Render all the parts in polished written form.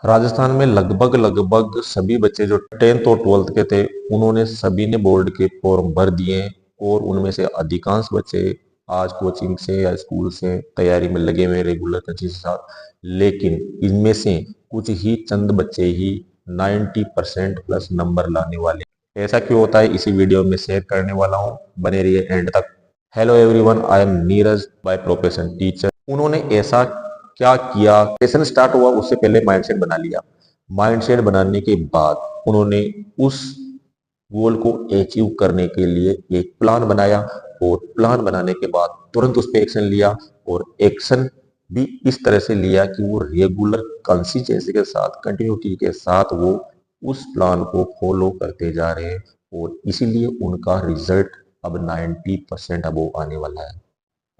राजस्थान में लगभग लगभग सभी बच्चे जो 10th और 12th के थे, उन्होंने सभी ने बोर्ड के फॉर्म भर दिए और उनमें से अधिकांश बच्चे आज कोचिंग से या स्कूल से तैयारी में लगे हुए रेगुलर कोचिंग के साथ। लेकिन इनमें से कुछ ही चंद बच्चे ही 90% प्लस नंबर लाने वाले। ऐसा क्यों होता है, इसी वीडियो में शेयर करने वाला हूँ, बने रहिए एंड तक। Hello everyone, I am Neeraj by profession teacher. उन्होंने ऐसा क्या किया, सेशन स्टार्ट हुआ उससे पहले माइंडसेट बना लिया। माइंडसेट बनाने के बाद उन्होंने उस गोल को अचीव करने के लिए एक प्लान बनाया और प्लान बनाने के बाद तुरंत उस पर एक्शन लिया और एक्शन भी इस तरह से लिया कि वो रेगुलर कंसिस्टेंसी के साथ, कंटिन्यूटी के साथ वो उस प्लान को फॉलो करते जा रहे हैं और इसीलिए उनका रिजल्ट अब 90% अब वो आने वाला है।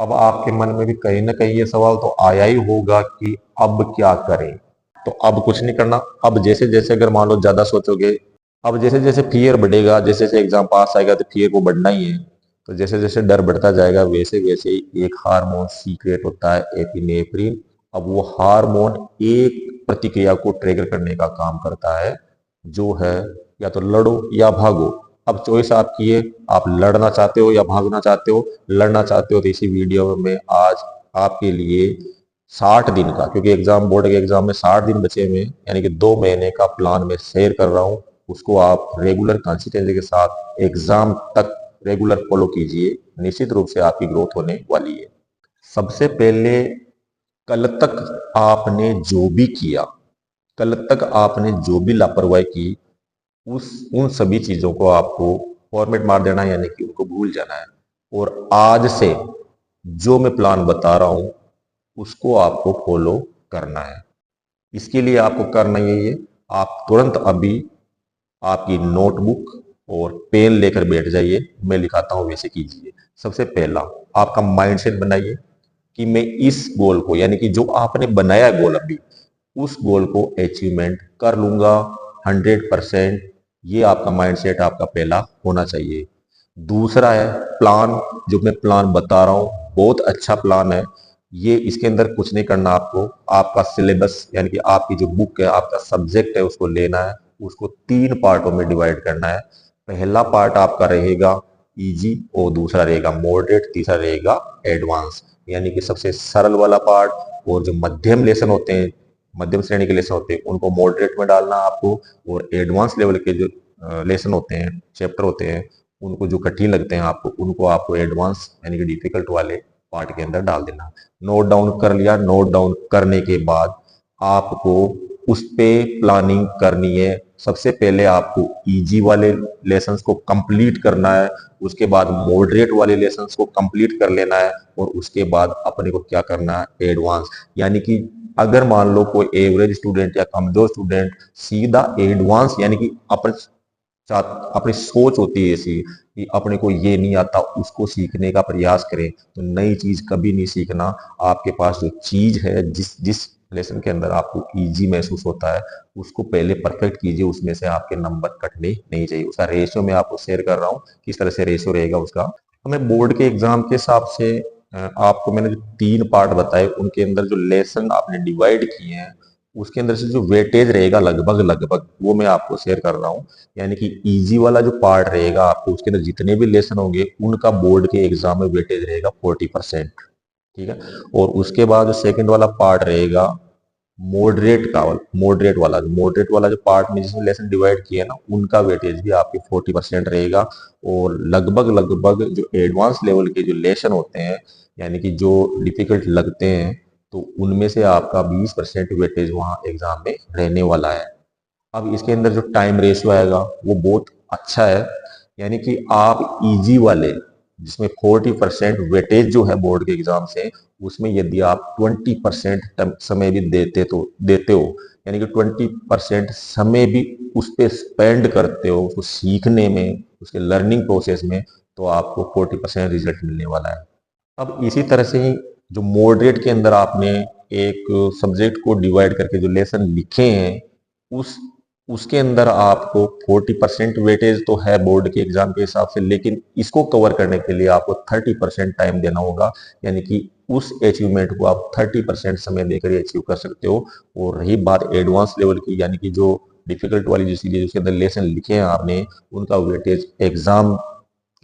अब आपके मन में भी कहीं ना कहीं ये सवाल तो आया ही होगा कि अब क्या करें। तो अब कुछ नहीं करना। अब जैसे जैसे अगर मान लो ज्यादा सोचोगे, अब जैसे जैसे फियर बढ़ेगा, जैसे जैसे एग्जाम पास आएगा तो फियर को बढ़ना ही है। तो जैसे जैसे डर बढ़ता जाएगा वैसे वैसे ही एक हार्मोन सीक्रेट होता है एपिनेफ्रिन। अब वो हार्मोन एक प्रतिक्रिया को ट्रिगर करने का काम करता है, जो है या तो लड़ो या भागो। अब चॉइस आपकी है, आप लड़ना चाहते हो या भागना चाहते हो। लड़ना चाहते हो तो इसी वीडियो में आज आपके लिए 60 दिन का, क्योंकि एग्जाम बोर्ड के एग्जाम में 60 दिन बचे हुए हैं, यानी कि 2 महीने का प्लान मैं शेयर कर रहा हूँ। उसको आप रेगुलर कंसिस्टेंसी के साथ एग्जाम तक रेगुलर फॉलो कीजिए, निश्चित रूप से आपकी ग्रोथ होने वाली है। सबसे पहले, कल तक आपने जो भी किया, कल तक आपने जो भी लापरवाही की, उस उन सभी चीजों को आपको फॉर्मेट मार देना है, यानी कि उनको भूल जाना है। और आज से जो मैं प्लान बता रहा हूं उसको आपको फॉलो करना है। इसके लिए आपको करना यही है, आप तुरंत अभी आपकी नोटबुक और पेन लेकर बैठ जाइए, मैं लिखाता हूं वैसे कीजिए। सबसे पहला, आपका माइंडसेट बनाइए कि मैं इस गोल को, यानी कि जो आपने बनाया गोल अभी, उस गोल को अचीवमेंट कर लूंगा 100%। ये आपका माइंडसेट आपका पहला होना चाहिए। दूसरा है प्लान। जो मैं प्लान बता रहा हूँ बहुत अच्छा प्लान है ये। इसके अंदर कुछ नहीं करना आपको, आपका सिलेबस यानी कि आपकी जो बुक है, आपका सब्जेक्ट है, उसको लेना है, उसको 3 पार्टों में डिवाइड करना है। पहला पार्ट आपका रहेगा इजी और दूसरा रहेगा मॉडरेट, तीसरा रहेगा एडवांस। यानी कि सबसे सरल वाला पार्ट और जो मध्यम लेसन होते हैं, मध्यम श्रेणी के लेसन होते हैं, उनको मॉडरेट में डालना आपको। और एडवांस लेवल के जो लेसन होते हैं, चैप्टर होते हैं, उनको जो कठिन लगते हैं आपको, उनको आपको एडवांस यानी कि डिफिकल्ट वाले पार्ट के अंदर डाल देना। नोट डाउन कर लिया। नोट डाउन करने के बाद आपको उस पे प्लानिंग करनी है। सबसे पहले आपको इजी वाले लेसन्स को कंप्लीट करना है, उसके बाद मॉडरेट वाले लेसन्स को कंप्लीट कर लेना है, और उसके बाद अपने को क्या करना है, एडवांस। यानी कि अगर मान लो कोई एवरेज स्टूडेंट या कमजोर स्टूडेंट सीधा एडवांस, यानी कि अपनी सोच होती है ऐसी कि अपने को ये नहीं आता, उसको सीखने का प्रयास करें, तो नई चीज कभी नहीं सीखना। आपके पास जो चीज है, जिस जिस लेसन के अंदर आपको इजी महसूस होता है, उसको पहले परफेक्ट कीजिए। उसमें से आपके नंबर कटने नहीं चाहिए। उसका रेशियो मैं आपको शेयर कर रहा हूँ, किस तरह से रेशियो रहेगा उसका। हमें बोर्ड के एग्जाम के हिसाब से आपको मैंने जो 3 पार्ट बताए, उनके अंदर जो लेसन आपने डिवाइड किए हैं, उसके अंदर से जो वेटेज रहेगा लगभग लगभग वो मैं आपको शेयर कर रहा हूँ। यानी कि इजी वाला जो पार्ट रहेगा, आपको उसके अंदर जितने भी लेसन होंगे उनका बोर्ड के एग्जाम में वेटेज रहेगा 40%। ठीक है। और उसके बाद जो सेकंड वाला पार्ट रहेगा मॉडरेट वाला जो पार्ट में जिसमें लेसन डिवाइड किया ना, उनका वेटेज भी आपके 40% रहेगा। और लगभग लगभग जो एडवांस लेवल के जो लेसन होते हैं, यानी कि जो डिफिकल्ट लगते हैं, तो उनमें से आपका 20% वेटेज वहाँ एग्जाम में रहने वाला है। अब इसके अंदर जो टाइम रेशियो आएगा वो बहुत अच्छा है। यानी कि आप इजी वाले, जिसमें 40% वेटेज जो है बोर्ड के एग्जाम से, उसमें यदि आप 20% समय भी देते हो, यानी कि 20% समय भी उस पर स्पेंड करते हो, उसको सीखने में, उसके लर्निंग प्रोसेस में, तो आपको 40% रिजल्ट मिलने वाला है। अब इसी तरह से ही जो मॉडरेट के अंदर आपने एक सब्जेक्ट को डिवाइड करके जो लेसन लिखे हैं, उस उसके अंदर आपको 40% वेटेज तो है बोर्ड के एग्जाम के हिसाब से, लेकिन इसको कवर करने के लिए आपको 30% टाइम देना होगा। यानी कि उस अचीवमेंट को आप 30% समय देकर अचीव कर सकते हो। और रही बात एडवांस लेवल की, यानी कि जो डिफिकल्ट वाली जो चीजें जिसके अंदर लेसन लिखे हैं आपने, उनका वेटेज एग्जाम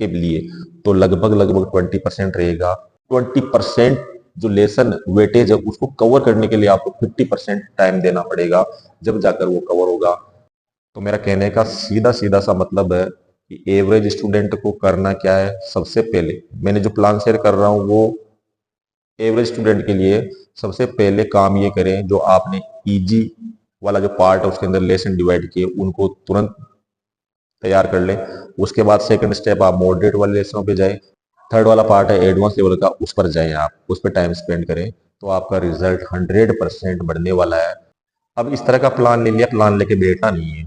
के लिए तो लगभग लगभग 20% रहेगा। 20% जो लेसन वेटेज है उसको कवर करने के लिए आपको 50% टाइम देना पड़ेगा, जब जाकर वो कवर होगा। तो मेरा कहने का सीधा सीधा सा मतलब है कि एवरेज स्टूडेंट को करना क्या है। सबसे पहले मैंने जो प्लान शेयर कर रहा हूँ वो एवरेज स्टूडेंट के लिए सबसे पहले काम ये करें, जो आपने इजी वाला जो पार्ट है उसके अंदर लेसन डिवाइड किए उनको तुरंत तैयार कर लें। उसके बाद सेकंड स्टेप आप मॉडरेट वाले लेसनों पे जाएं। थर्ड वाला पार्ट है एडवांस लेवल का, उस पर जाएं, आप उस पर टाइम स्पेंड करें, तो आपका रिजल्ट 100% बढ़ने वाला है। अब इस तरह का प्लान ले लिया, प्लान लेके बैठना नहीं है।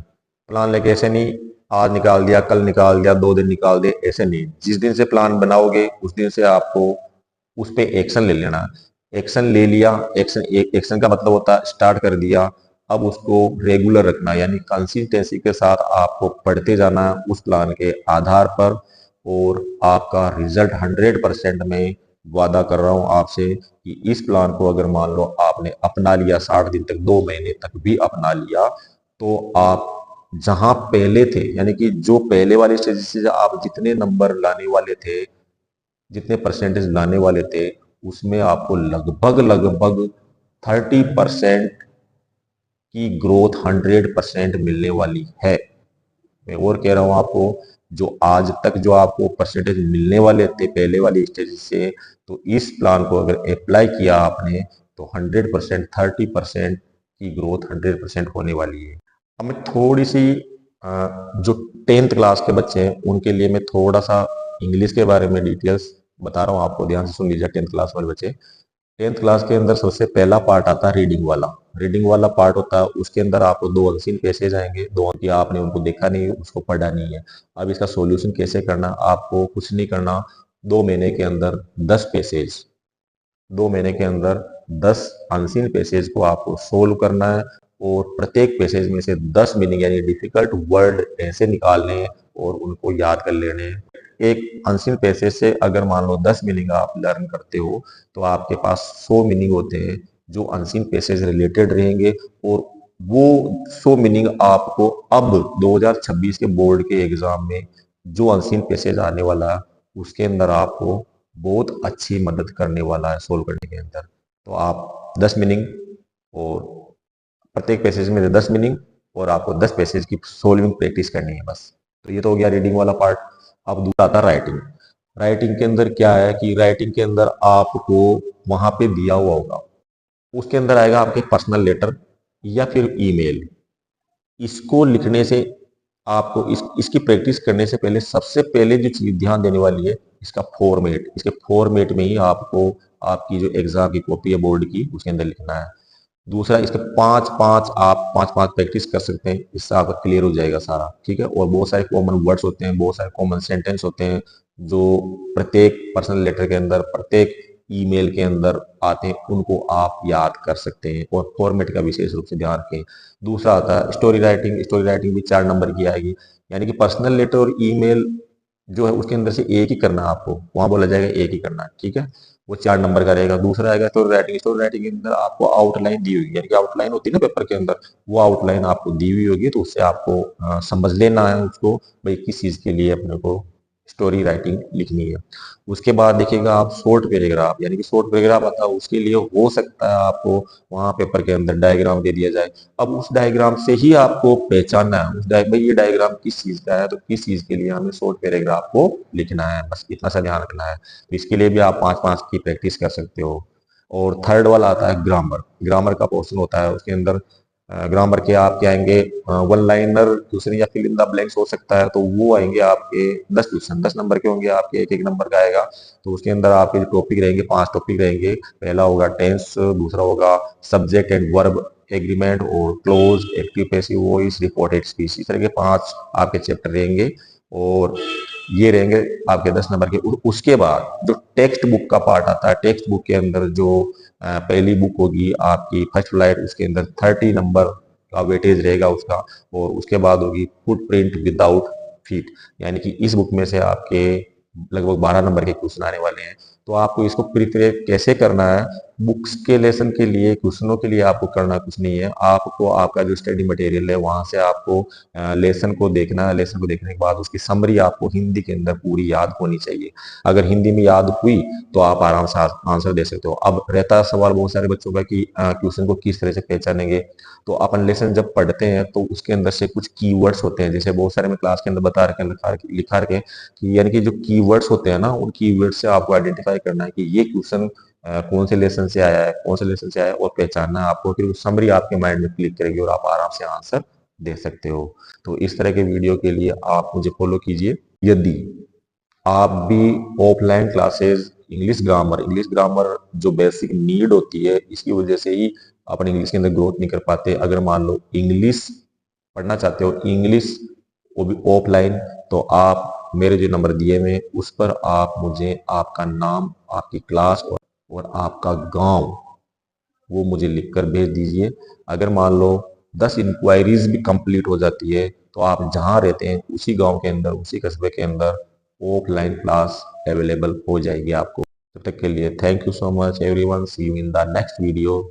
प्लान लेके ऐसे नहीं आज निकाल दिया कल निकाल दिया 2 दिन निकाल दिए, ऐसे नहीं। जिस दिन से प्लान बनाओगे उस दिन से आपको उस पे एक्शन ले लेना। एक्शन ले लिया, एक्शन का मतलब होता है स्टार्ट कर दिया, अब उसको रेगुलर रखना, यानी कंसिस्टेंसी के साथ आपको पढ़ते जाना है उस प्लान के आधार पर। और आपका रिजल्ट 100% में वादा कर रहा हूं आपसे कि इस प्लान को अगर मान लो आपने अपना लिया 60 दिन तक, 2 महीने तक भी अपना लिया, तो आप जहां पहले थे, यानी कि जो पहले वाले स्टेज से आप जितने नंबर लाने वाले थे, जितने परसेंटेज लाने वाले थे, उसमें आपको लगभग लगभग 30% की ग्रोथ 100% मिलने वाली है। मैं और कह रहा हूं आपको, जो आज तक जो आपको परसेंटेज मिलने वाले थे पहले वाली स्टेज से, तो इस प्लान को अगर अप्लाई किया आपने तो 100% 30% की ग्रोथ 100% होने वाली है। अब मैं थोड़ी सी जो 10th क्लास के बच्चे हैं उनके लिए मैं थोड़ा सा इंग्लिश के बारे में डिटेल्स बता रहा हूँ आपको, ध्यान से सुन लीजिए 10th क्लास वाले बच्चे। 10th क्लास के अंदर सबसे पहला पार्ट आता है रीडिंग वाला। रीडिंग वाला पार्ट होता है, उसके अंदर आपको 2 अनसीन पैसेज आएंगे, 2 अंक आपने उनको देखा नहीं, उसको पढ़ा नहीं है। अब इसका सॉल्यूशन कैसे करना, आपको कुछ नहीं करना, 2 महीने के अंदर 10 पैसेज, 2 महीने के अंदर 10 अनसीन पैसेज को आपको सोल्व करना है। और प्रत्येक पैसेज में से 10 मीनिंग यानी डिफिकल्ट वर्ड ऐसे निकालने हैं और उनको याद कर लेने हैं। एक अनसीन पैसेज से अगर मान लो 10 मीनिंग आप लर्न करते हो, तो आपके पास 100 मीनिंग होते हैं जो अनसीन पैसेज रिलेटेड रहेंगे। और वो 100 मीनिंग आपको अब 2026 के बोर्ड के एग्जाम में जो अनसीन पैसेज आने वाला है उसके अंदर आपको बहुत अच्छी मदद करने वाला है सोल्व करने के अंदर। तो आप 10 मीनिंग, और प्रत्येक पैसेज में 10 मीनिंग, और आपको 10 पैसेज की सोल्विंग प्रैक्टिस करनी है बस। तो ये तो हो गया रीडिंग वाला पार्ट। अब दूसरा आता है राइटिंग। राइटिंग के अंदर क्या है कि राइटिंग के अंदर आपको वहां पे दिया हुआ होगा, उसके अंदर आएगा आपके पर्सनल लेटर या फिर ईमेल। इसको लिखने से आपको इसकी प्रैक्टिस करने से पहले सबसे पहले जो चीज ध्यान देने वाली है इसका फॉर्मेट। इसके फॉर्मेट में ही आपको आपकी जो एग्जाम की कॉपी है बोर्ड की उसके अंदर लिखना है। दूसरा, इसके पांच पांच प्रैक्टिस कर सकते हैं, इससे आपका क्लियर हो जाएगा सारा, ठीक है। और बहुत सारे कॉमन वर्ड्स होते हैं, बहुत सारे कॉमन सेंटेंस होते हैं जो प्रत्येक पर्सनल लेटर के अंदर, प्रत्येक ईमेल के अंदर आते हैं, उनको आप याद कर सकते हैं। और फॉर्मेट का विशेष रूप से ध्यान रखें। दूसरा आता है स्टोरी राइटिंग। स्टोरी राइटिंग भी 4 नंबर की आएगी, यानी कि पर्सनल लेटर और ईमेल जो है उसके अंदर से एक ही करना है आपको, वहां बोला जाएगा एक ही करना है, ठीक है। वो 4 नंबर का रहेगा। दूसरा आएगा स्टोरी राइटिंग। स्टोरी राइटिंग के अंदर आपको आउटलाइन दी होगी, यानी कि आउटलाइन होती है ना पेपर के अंदर, वो आउटलाइन आपको दी हुई होगी, तो उससे आपको समझ लेना है उसको, भाई किस चीज के लिए अपने को स्टोरी राइटिंग लिखनी है। उसके बाद देखिएगा आप शॉर्ट पैराग्राफ, यानी कि शॉर्ट पैराग्राफ आता है, उसके लिए हो सकता है आपको वहां पेपर के अंदर डायग्राम दे दिया जाए। अब उस डायग्राम से ही आपको पहचानना है भाई ये डायग्राम किस चीज का है, तो किस चीज के लिए हमें शॉर्ट पैराग्राफ को लिखना है, बस इतना सा ध्यान रखना है। तो इसके लिए भी आप 5 5 की प्रैक्टिस कर सकते हो। और थर्ड वाला आता है ग्रामर। ग्रामर का पोर्शन होता है, उसके अंदर ग्रामर के आपके आएंगे वन लाइनर, दूसरे या फिल इन द ब्लैंक्स हो सकता है, तो वो आएंगे आपके 10 क्वेश्चन, 10 नंबर के होंगे आपके, एक एक नंबर का आएगा। तो उसके अंदर आपके टॉपिक रहेंगे, 5 टॉपिक रहेंगे। पहला होगा टेंस, दूसरा होगा सब्जेक्ट एंड वर्ब एग्रीमेंट और close, active passive voice, reported speech. इस तरह के 5 आपके चैप्टर रहेंगे और ये रहेंगे आपके 10 नंबर के। उसके बाद जो टेक्स्ट बुक का पार्ट आता है, टेक्स्ट बुक के अंदर जो पहली बुक होगी आपकी फर्स्ट फ्लाइट, उसके अंदर 30 नंबर का वेटेज रहेगा उसका। और उसके बाद होगी फुटप्रिंट विदाउट फीट, यानी कि इस बुक में से आपके लगभग 12 नंबर के क्वेश्चन आने वाले हैं। तो आपको इसको प्रिपेयर कैसे करना है, बुक्स के लेसन के लिए, क्वेश्चनों के लिए आपको करना कुछ नहीं है। आपको आपका जो स्टडी मटेरियल है वहां से आपको लेसन को देखना है। लेसन को देखने के बाद उसकी समरी आपको हिंदी के अंदर पूरी याद होनी चाहिए। अगर हिंदी में याद हुई तो आप आराम से आंसर दे सकते हो। अब रहता सवाल बहुत सारे बच्चों का कि क्वेश्चन को किस तरह से पहचानेंगे। तो अपन लेसन जब पढ़ते हैं तो उसके अंदर से कुछ कीवर्ड्स होते हैं, जैसे बहुत सारे मैं क्लास के अंदर बता रखे लिखा रखे कि यानी कि जो कीवर्ड्स होते हैं ना, उन कीवर्ड से आपको आइडेंटिफाई करना है कि ये क्वेश्चन कौन से लेसन से आया है, कौन से लेसन से आया है, और पहचानना है आपको। फिर समरी आपके माइंड में क्लिक करेगी और आप आराम से आंसर दे सकते हो। तो इस तरह के वीडियो के लिए आप मुझे फॉलो कीजिए। यदि आप भी ऑफलाइन क्लासेस इंग्लिश ग्रामर जो बेसिक नीड होती है, इसकी वजह से ही अपन इंग्लिश के अंदर ग्रोथ नहीं कर पाते। अगर मान लो इंग्लिश पढ़ना चाहते हो, इंग्लिश वो भी ऑफलाइन, तो आप मेरे जो नंबर दिए हुए उस पर आप मुझे आपका नाम, आपकी क्लास और आपका गांव वो मुझे लिखकर भेज दीजिए। अगर मान लो 10 इंक्वायरीज भी कंप्लीट हो जाती है तो आप जहां रहते हैं उसी गांव के अंदर, उसी कस्बे के अंदर ऑफलाइन क्लास अवेलेबल हो जाएगी आपको। तब तक के लिए thank you so much everyone, see you in the next video.